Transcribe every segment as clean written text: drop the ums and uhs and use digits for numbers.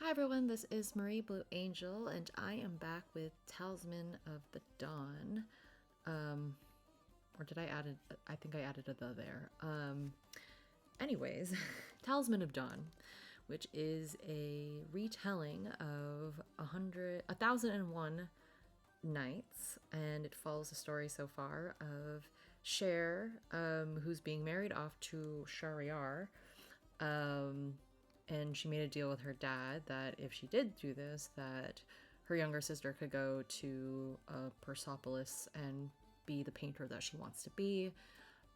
Hi everyone, this is Marie Blue Angel, and I am back with Talisman of the Dawn. Or did I add it? I think I added a "the" there. Anyways, Talisman of Dawn, which is a retelling of 1001 Nights, and it follows the story so far of Sher, who's being married off to Shariar. And she made a deal with her dad that if she did do this, that her younger sister could go to Persepolis and be the painter that she wants to be.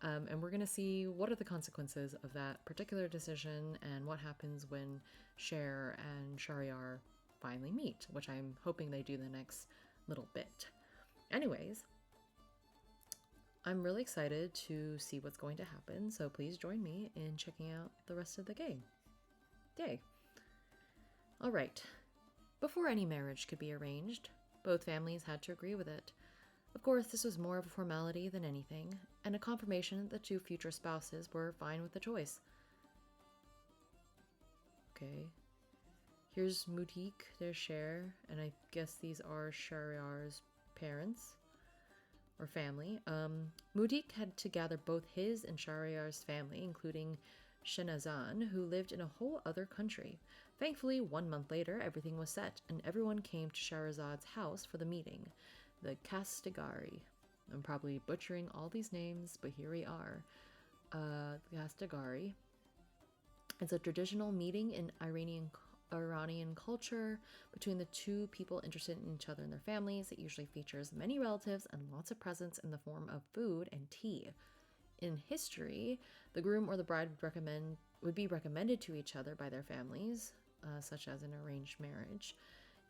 And we're going to see what are the consequences of that particular decision and what happens when Sher and Shariar finally meet, which I'm hoping they do the next little bit. Anyways, I'm really excited to see what's going to happen, so please join me in checking out the rest of the game. Yay. Alright. Before any marriage could be arranged, both families had to agree with it. Of course, this was more of a formality than anything, and a confirmation that the two future spouses were fine with the choice. Okay. Here's Mutik, their Sher, and I guess these are Shariar's parents. Or family. Mutik had to gather both his and Shariar's family, including Shenazan, who lived in a whole other country. Thankfully, 1 month later, everything was set, and everyone came to Shahrazad's house for the meeting. The khastegari. I'm probably butchering all these names, but here we are. The khastegari. It's a traditional meeting in Iranian culture between the two people interested in each other and their families. It usually features many relatives and lots of presents in the form of food and tea. In history, the groom or the bride would be recommended to each other by their families, such as an arranged marriage.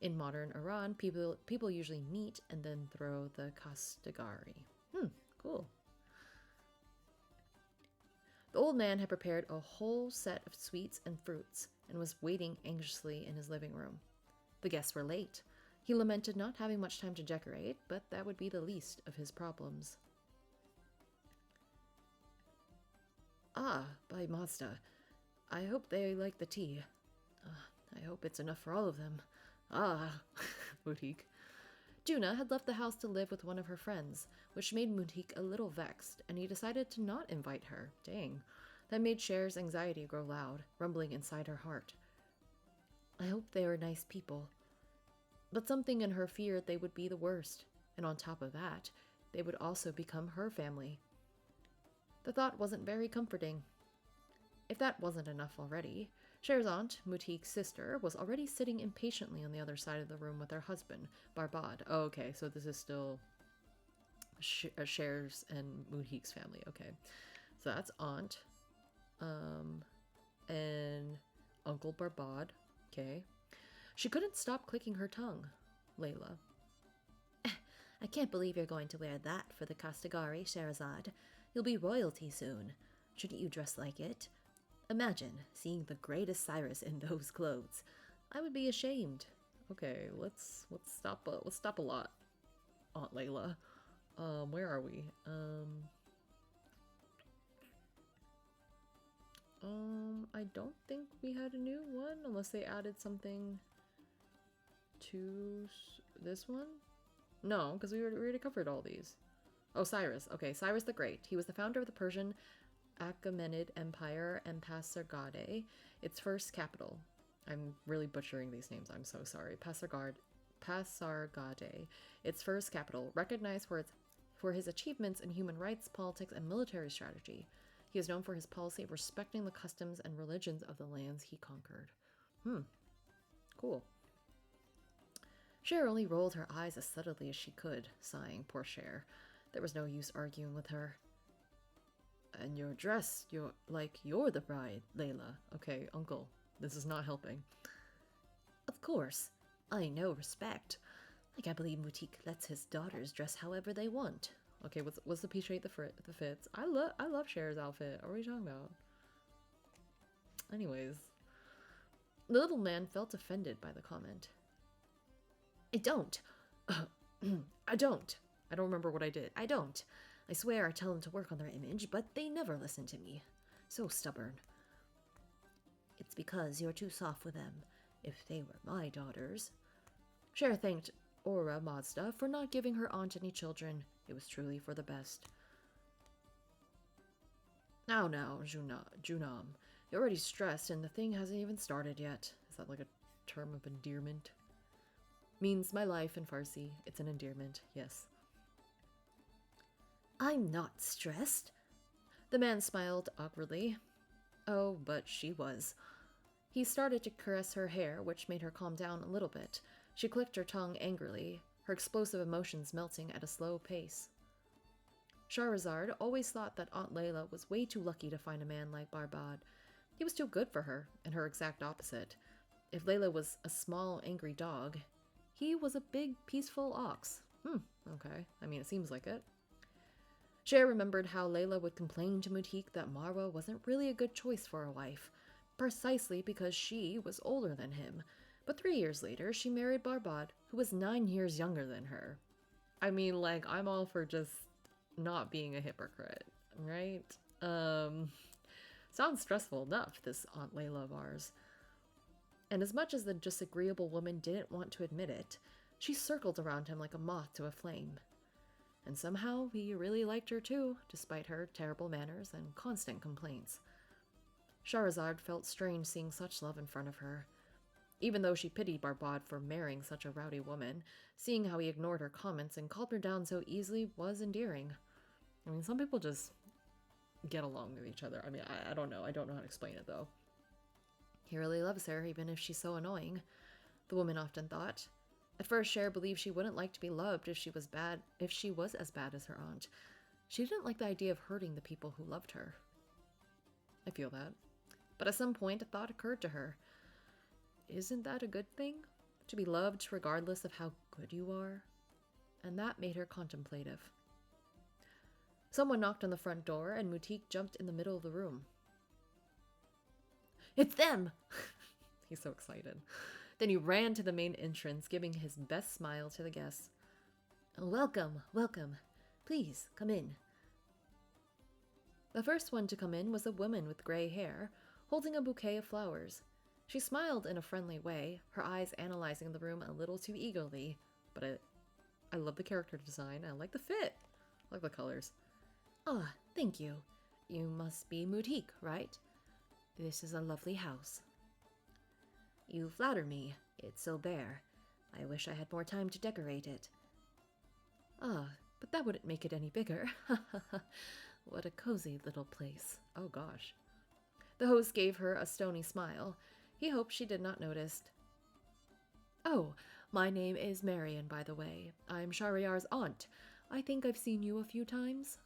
In modern Iran, people usually meet and then throw the khastegari. Cool. The old man had prepared a whole set of sweets and fruits and was waiting anxiously in his living room. The guests were late. He lamented not having much time to decorate, but that would be the least of his problems. Ah, by Mazda. I hope they like the tea. I hope it's enough for all of them. Ah, Mutik. Juna had left the house to live with one of her friends, which made Mutik a little vexed, and he decided to not invite her. Dang. That made Cher's anxiety grow loud, rumbling inside her heart. I hope they are nice people. But something in her feared they would be the worst, and on top of that, they would also become her family. The thought wasn't very comforting. If that wasn't enough already, Cher's aunt, Mutik's sister, was already sitting impatiently on the other side of the room with her husband, Barbad. Oh, okay, so this is still Cher's and Mutik's family. Okay, so that's aunt, and Uncle Barbad. Okay, she couldn't stop clicking her tongue. Layla. I can't believe you're going to wear that for the khastegari, Sherazad. You'll be royalty soon. Shouldn't you dress like it? Imagine seeing the greatest Cyrus in those clothes. I would be ashamed. Okay, let's stop a lot, Aunt Layla. Where are we? I don't think we had a new one unless they added something to this one. No, because we already covered all these. Oh, Cyrus. Okay, Cyrus the Great. He was the founder of the Persian Achaemenid Empire and Pasargadae, its first capital. I'm really butchering these names. I'm so sorry. Pasargadae, its first capital, recognized for his achievements in human rights, politics, and military strategy. He is known for his policy of respecting the customs and religions of the lands he conquered. Cool. Cher only rolled her eyes as subtly as she could, sighing, poor Cher. There was no use arguing with her. And your dress, you're the bride, Layla. Okay, uncle, this is not helping. Of course. I know respect. I can't believe Mutik lets his daughters dress however they want. Okay, what's the peach rate the fits? I love Cher's outfit. What are we talking about? Anyways. The little man felt offended by the comment. I don't. I don't. I don't remember what I did. I don't. I swear I tell them to work on their image, but they never listen to me. So stubborn. It's because you're too soft with them. if they were my daughters. Sher thanked Aura Mazda for not giving her aunt any children. It was truly for the best. Now, Junam, you're already stressed and the thing hasn't even started yet. Is that like a term of endearment? Means my life in Farsi. It's an endearment, yes. I'm not stressed. The man smiled awkwardly. Oh, but she was. He started to caress her hair, which made her calm down a little bit. She clicked her tongue angrily, her explosive emotions melting at a slow pace. Shahrazad always thought that Aunt Layla was way too lucky to find a man like Barbad. He was too good for her, and her exact opposite. If Layla was a small, angry dog, he was a big, peaceful ox. Okay. I mean, it seems like it. Sher remembered how Layla would complain to Mutik that Marwa wasn't really a good choice for a wife, precisely because she was older than him. But 3 years later, she married Barbad, who was 9 years younger than her. I mean, like, I'm all for just not being a hypocrite, right? Sounds stressful enough, this Aunt Layla of ours. And as much as the disagreeable woman didn't want to admit it, she circled around him like a moth to a flame. And somehow he really liked her too, despite her terrible manners and constant complaints. Shahrazad felt strange seeing such love in front of her. Even though she pitied Barbad for marrying such a rowdy woman, seeing how he ignored her comments and calmed her down so easily was endearing. I mean, some people just get along with each other. I mean, I don't know. I don't know how to explain it, though. He really loves her, even if she's so annoying, the woman often thought. At first, Sher believed she wouldn't like to be loved if she was as bad as her aunt. She didn't like the idea of hurting the people who loved her. I feel that. But at some point, a thought occurred to her. Isn't that a good thing? To be loved regardless of how good you are? And that made her contemplative. Someone knocked on the front door, and Mutik jumped in the middle of the room. It's them! He's so excited. Then he ran to the main entrance, giving his best smile to the guests. Welcome, welcome. Please, come in. The first one to come in was a woman with gray hair, holding a bouquet of flowers. She smiled in a friendly way, her eyes analyzing the room a little too eagerly, but I love the character design. I like the fit. I like the colors. Ah, thank you. You must be Mutik, right? This is a lovely house. You flatter me. It's so bare. I wish I had more time to decorate it. Ah, but that wouldn't make it any bigger. What a cozy little place. Oh gosh. The host gave her a stony smile. He hoped she did not notice. Oh, my name is Marian, by the way. I'm Shariar's aunt. I think I've seen you a few times.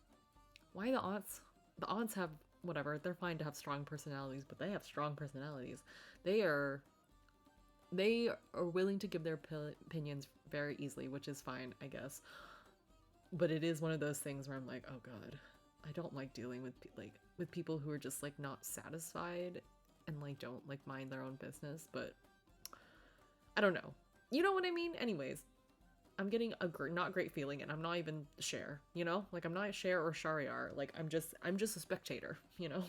Why the aunts? The aunts have, whatever, they're fine to have strong personalities, but they have strong personalities. They are willing to give their opinions very easily, which is fine, I guess. But it is one of those things where I'm like, oh god, I don't like dealing with people who are just like not satisfied and like don't like mind their own business. But I don't know, you know what I mean? Anyways, I'm getting a not great feeling, and I'm not even Sher, you know? Like, I'm not Sher or Shariar. Like, I'm just a spectator, you know?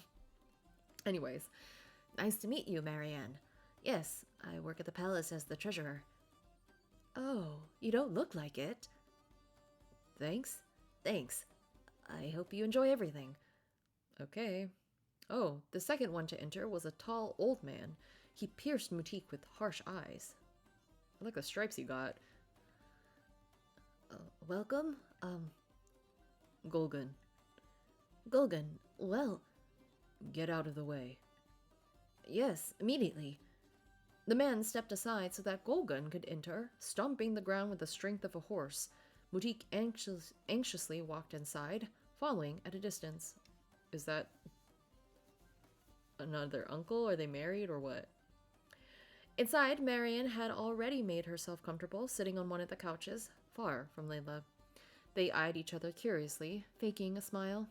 Anyways, nice to meet you, Marianne. Yes, I work at the palace as the treasurer. Oh, you don't look like it. Thanks. Thanks. I hope you enjoy everything. Okay. Oh, the second one to enter was a tall, old man. He pierced Mutik with harsh eyes. I like the stripes you got. Welcome? Golgan. Golgan, well... Get out of the way. Yes, immediately. The man stepped aside so that Golgan could enter, stomping the ground with the strength of a horse. Mutik anxiously walked inside, following at a distance. Is that another uncle? Are they married or what? Inside, Marian had already made herself comfortable, sitting on one of the couches, far from Layla. They eyed each other curiously, faking a smile.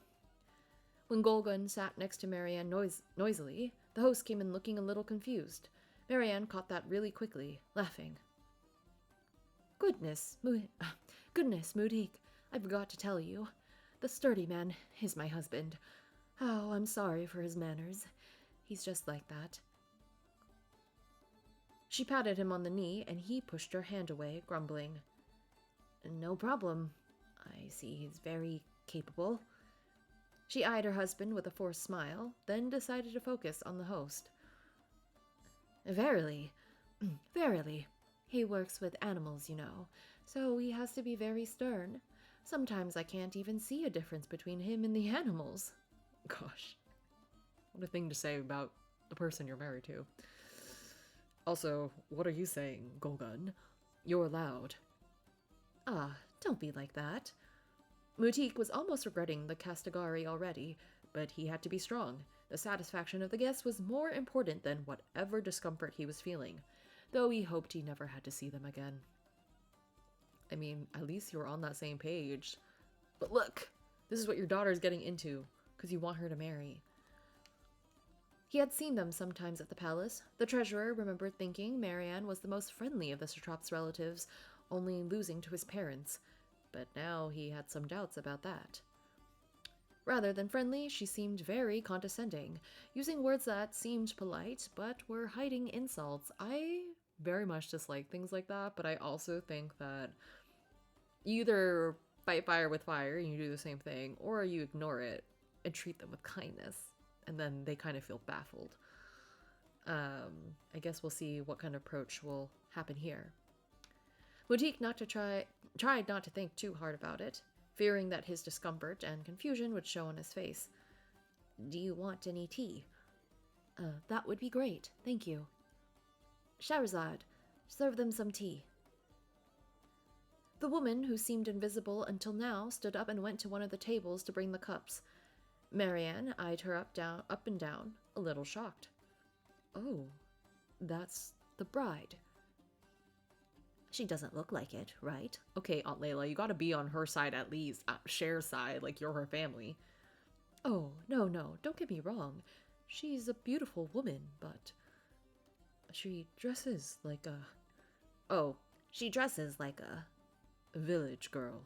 When Golgan sat next to Marianne noisily, the host came in looking a little confused. Marianne caught that really quickly, laughing. Goodness, Mutik, I forgot to tell you. The sturdy man is my husband. Oh, I'm sorry for his manners. He's just like that. She patted him on the knee, and he pushed her hand away, grumbling. No problem. I see he's very capable. She eyed her husband with a forced smile, then decided to focus on the host. Verily, verily. He works with animals, you know, so he has to be very stern. Sometimes I can't even see a difference between him and the animals. Gosh, what a thing to say about the person you're married to. Also, what are you saying, Golgun? You're loud. Ah, don't be like that. Mutik was almost regretting the khastegari already, but he had to be strong. The satisfaction of the guests was more important than whatever discomfort he was feeling, though he hoped he never had to see them again. I mean, at least you were on that same page. But look, this is what your daughter's getting into, because you want her to marry. He had seen them sometimes at the palace. The treasurer remembered thinking Marianne was the most friendly of the satrap's relatives, only losing to his parents. But now he had some doubts about that. Rather than friendly, she seemed very condescending, using words that seemed polite, but were hiding insults. I very much dislike things like that, but I also think that you either fight fire with fire and you do the same thing, or you ignore it and treat them with kindness. And then they kind of feel baffled. I guess we'll see what kind of approach will happen here. Mutik tried not to think too hard about it, fearing that his discomfort and confusion would show on his face. Do you want any tea? That would be great, thank you. Shahrazad, serve them some tea. The woman, who seemed invisible until now, stood up and went to one of the tables to bring the cups. Marianne eyed her up and down, a little shocked. Oh, that's the bride. She doesn't look like it, right? Okay, Aunt Layla, you gotta be on her side at least. Sher's side, like you're her family. Oh, no, don't get me wrong. She's a beautiful woman, but she dresses like a... Oh, she dresses like a village girl.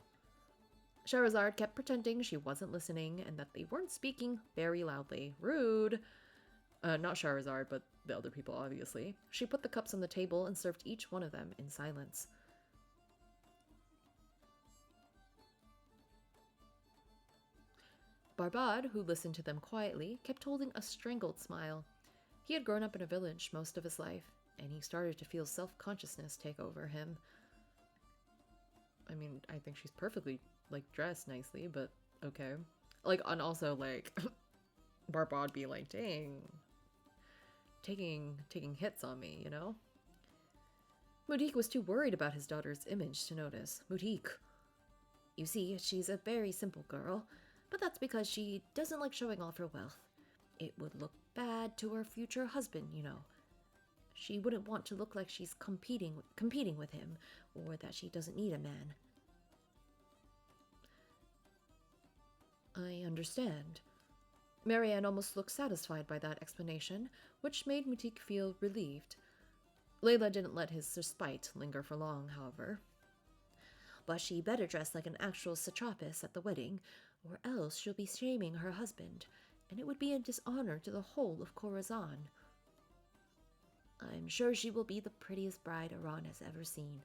Shahrazad kept pretending she wasn't listening and that they weren't speaking very loudly. Rude. Not Shahrazad, but the other people, obviously. She put the cups on the table and served each one of them in silence. Barbad, who listened to them quietly, kept holding a strangled smile. He had grown up in a village most of his life, and he started to feel self-consciousness take over him. I mean, I think she's perfectly, dressed nicely, but okay. And also, Barbad be like, dang, taking hits on me, you know? Mutik was too worried about his daughter's image to notice. Mutik. You see, she's a very simple girl, but that's because she doesn't like showing off her wealth. It would look bad to her future husband, you know. She wouldn't want to look like she's competing with him, or that she doesn't need a man. I understand. Marianne almost looked satisfied by that explanation, which made Mutik feel relieved. Layla didn't let his spite linger for long, however. But she better dress like an actual satrapess at the wedding, or else she'll be shaming her husband, and it would be a dishonor to the whole of Khorasan. I'm sure she will be the prettiest bride Iran has ever seen.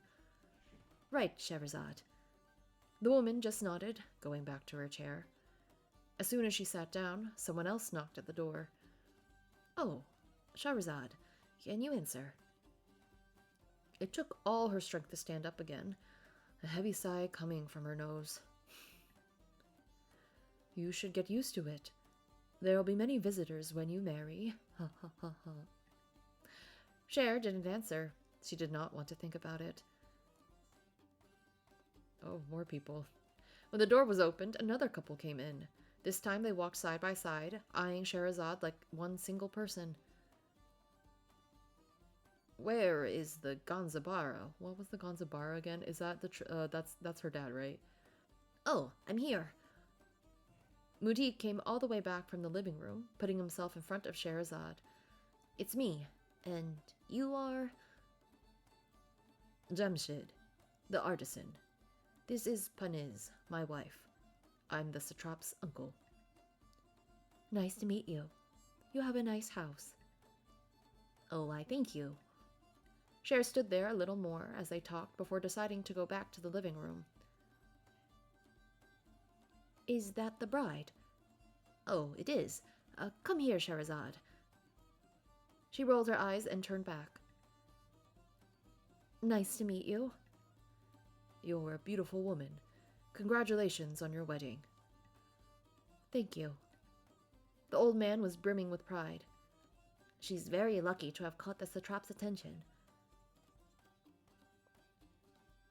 Right, Shahrazad. The woman just nodded, going back to her chair. As soon as she sat down, someone else knocked at the door. Oh, Shahrazad, can you answer? It took all her strength to stand up again, a heavy sigh coming from her nose. You should get used to it. There'll be many visitors when you marry. Ha ha ha ha. Sher didn't answer. She did not want to think about it. Oh, more people. When the door was opened, another couple came in. This time they walked side by side, eyeing Shahrazad like one single person. Where is the Ganzabara? What was the Ganzabara again? Is that that's her dad, right? Oh, I'm here. Mutik came all the way back from the living room, putting himself in front of Shahrazad. It's me, and you are... Jamshid, the artisan. This is Paniz, my wife. I'm the satrap's uncle. Nice to meet you. You have a nice house. Oh, I thank you. Cher stood there a little more as they talked before deciding to go back to the living room. Is that the bride? Oh, it is. Come here, Scheherazade. She rolled her eyes and turned back. Nice to meet you. You're a beautiful woman. Congratulations on your wedding. Thank you. The old man was brimming with pride. She's very lucky to have caught the satrap's attention.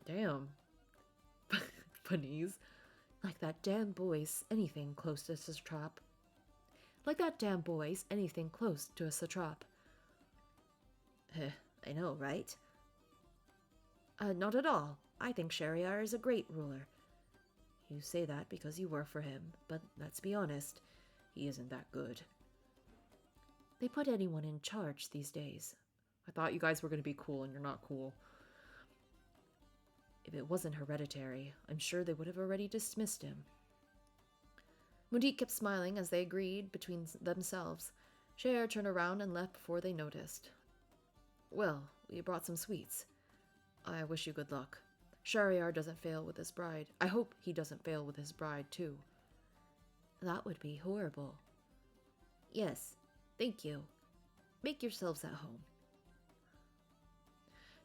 Damn. Funnies. Like that damn boy's anything close to a satrap. Like that damn boy's anything close to a satrap. I know, right? Not at all. I think Shariar is a great ruler. You say that because you work for him, but let's be honest, he isn't that good. They put anyone in charge these days. I thought you guys were going to be cool, and you're not cool. If it wasn't hereditary, I'm sure they would have already dismissed him. Mudik kept smiling as they agreed between themselves. Sher turned around and left before they noticed. Well, we brought some sweets. I wish you good luck. Shariar doesn't fail with his bride. I hope he doesn't fail with his bride, too. That would be horrible. Yes, thank you. Make yourselves at home.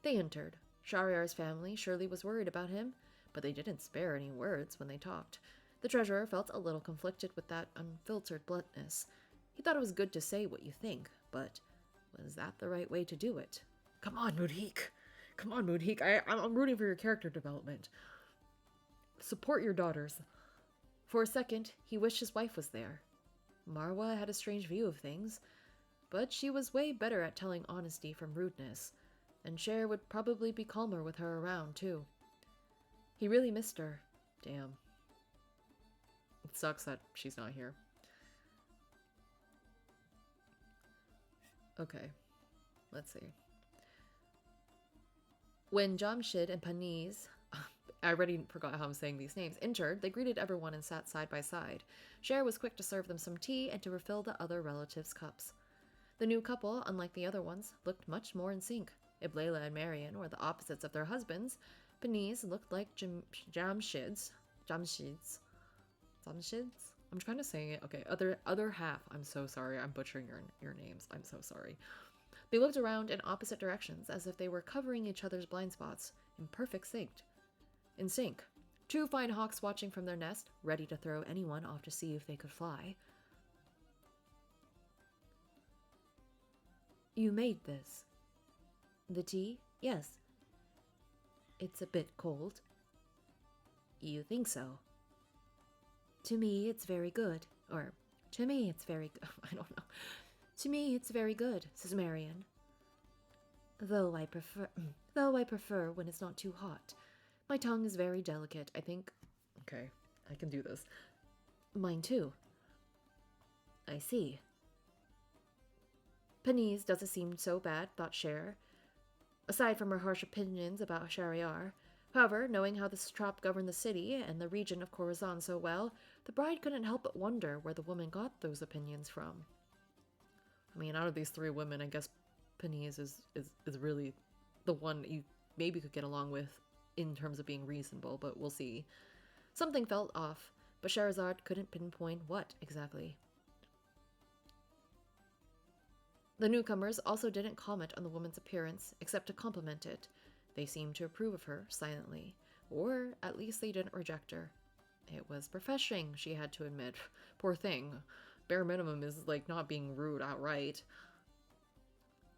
They entered. Shariar's family surely was worried about him, but they didn't spare any words when they talked. The treasurer felt a little conflicted with that unfiltered bluntness. He thought it was good to say what you think, but was that the right way to do it? Come on, Mudik. Come on, Mudik. I'm rooting for your character development. Support your daughters. For a second, he wished his wife was there. Marwa had a strange view of things, but she was way better at telling honesty from rudeness, and Cher would probably be calmer with her around, too. He really missed her. Damn. It sucks that she's not here. Okay. Let's see. When Jamshid and Paniz, I already forgot how I'm saying these names, entered, they greeted everyone and sat side by side. Cher was quick to serve them some tea and to refill the other relatives' cups. The new couple, unlike the other ones, looked much more in sync. If Layla and Marian were the opposites of their husbands, Paniz looked like Jamshids. I'm trying to say it. Okay, other half. I'm so sorry. I'm butchering your names. I'm so sorry. They looked around in opposite directions as if they were covering each other's blind spots, in perfect sync. In sync. Two fine hawks watching from their nest, ready to throw anyone off to see if they could fly. You made this. The tea? Yes. It's a bit cold. You think so? To me, it's very good. Or, to me, it's very good. I don't know. To me, it's very good, says Marian. Though I prefer when it's not too hot. My tongue is very delicate, I think. Okay, I can do this. Mine too. I see. Paniz doesn't seem so bad, thought Cher, aside from her harsh opinions about Shariar. However, knowing how the satrap governed the city and the region of Khorasan so well, the bride couldn't help but wonder where the woman got those opinions from. I mean, out of these three women, I guess Paniz is really the one you maybe could get along with in terms of being reasonable, but we'll see. Something felt off, but Scheherazade couldn't pinpoint what exactly. The newcomers also didn't comment on the woman's appearance, except to compliment it. They seemed to approve of her, silently. Or, at least they didn't reject her. It was refreshing, she had to admit. Poor thing. Bare minimum is, like, not being rude outright.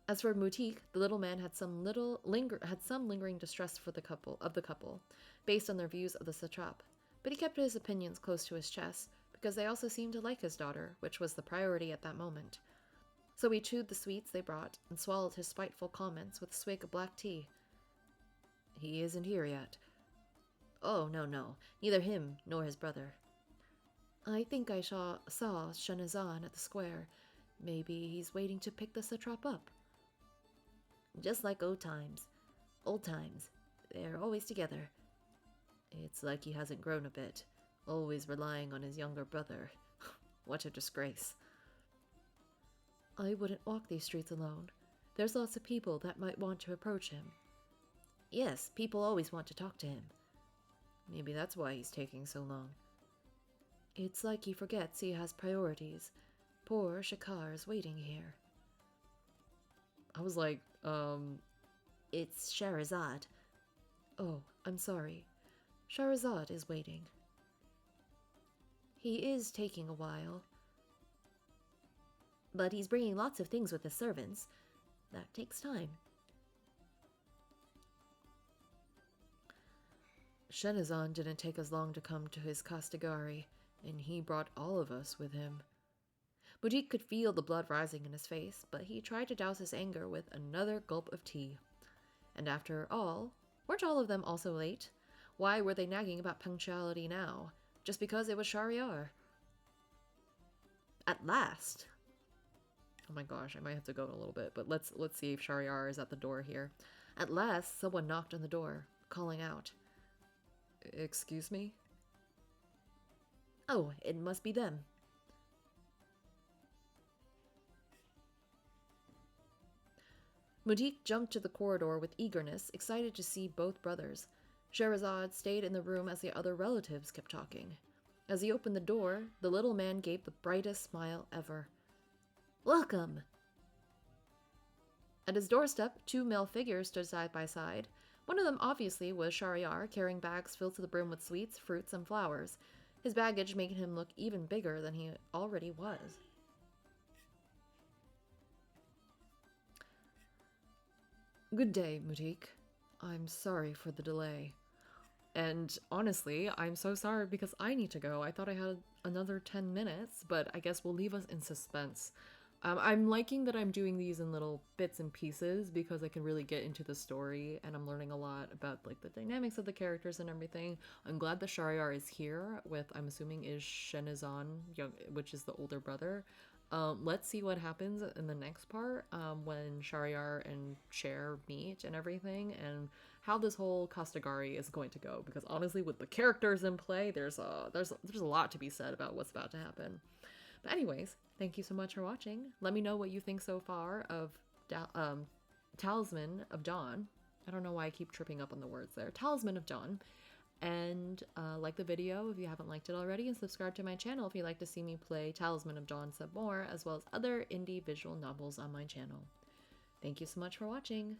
As for Mutik, the little man had some lingering distrust for the couple, based on their views of the satrap. But he kept his opinions close to his chest, because they also seemed to like his daughter, which was the priority at that moment. So he chewed the sweets they brought, and swallowed his spiteful comments with a swig of black tea. He isn't here yet. Oh, no, neither him nor his brother. I think I saw Shanazan at the square. Maybe he's waiting to pick the satrap up. Just like old times. Old times. They're always together. It's like he hasn't grown a bit, always relying on his younger brother. What a disgrace. I wouldn't walk these streets alone. There's lots of people that might want to approach him. Yes, people always want to talk to him. Maybe that's why he's taking so long. It's like he forgets he has priorities. Poor Shakar is waiting here. I was like, It's Scheherazade. Oh, I'm sorry. Scheherazade is waiting. He is taking a while. But he's bringing lots of things with his servants. That takes time. Shenazan didn't take as long to come to his khastegari, and he brought all of us with him. Mujiq could feel the blood rising in his face, but he tried to douse his anger with another gulp of tea. And after all, weren't all of them also late? Why were they nagging about punctuality now? Just because it was Shariar? At last! Oh my gosh, I might have to go in a little bit, but let's see if Shariar is at the door here. At last, someone knocked on the door, calling out. Excuse me? Oh, it must be them. Mujiq jumped to the corridor with eagerness, excited to see both brothers. Scheherazade stayed in the room as the other relatives kept talking. As he opened the door, the little man gave the brightest smile ever. Welcome! At his doorstep, two male figures stood side by side. One of them obviously was Shariar, carrying bags filled to the brim with sweets, fruits, and flowers, his baggage making him look even bigger than he already was. Good day, Mujiq. I'm sorry for the delay. And honestly, I'm so sorry because I need to go. I thought I had another 10 minutes, but I guess we'll leave us in suspense. I'm liking that I'm doing these in little bits and pieces because I can really get into the story and I'm learning a lot about like the dynamics of the characters and everything. I'm glad that Shariar is here with, I'm assuming, is Shenazan, which is the older brother. Let's see what happens in the next part when Shariar and Sher meet and everything, and how this whole khastegari is going to go. Because honestly, with the characters in play, there's a lot to be said about what's about to happen. But anyways, thank you so much for watching. Let me know what you think so far of Talisman of Dawn. I don't know why I keep tripping up on the words there. Talisman of Dawn. And like the video if you haven't liked it already, and subscribe to my channel if you'd like to see me play Talisman of Dawn some more, as well as other indie visual novels on my channel. Thank you so much for watching.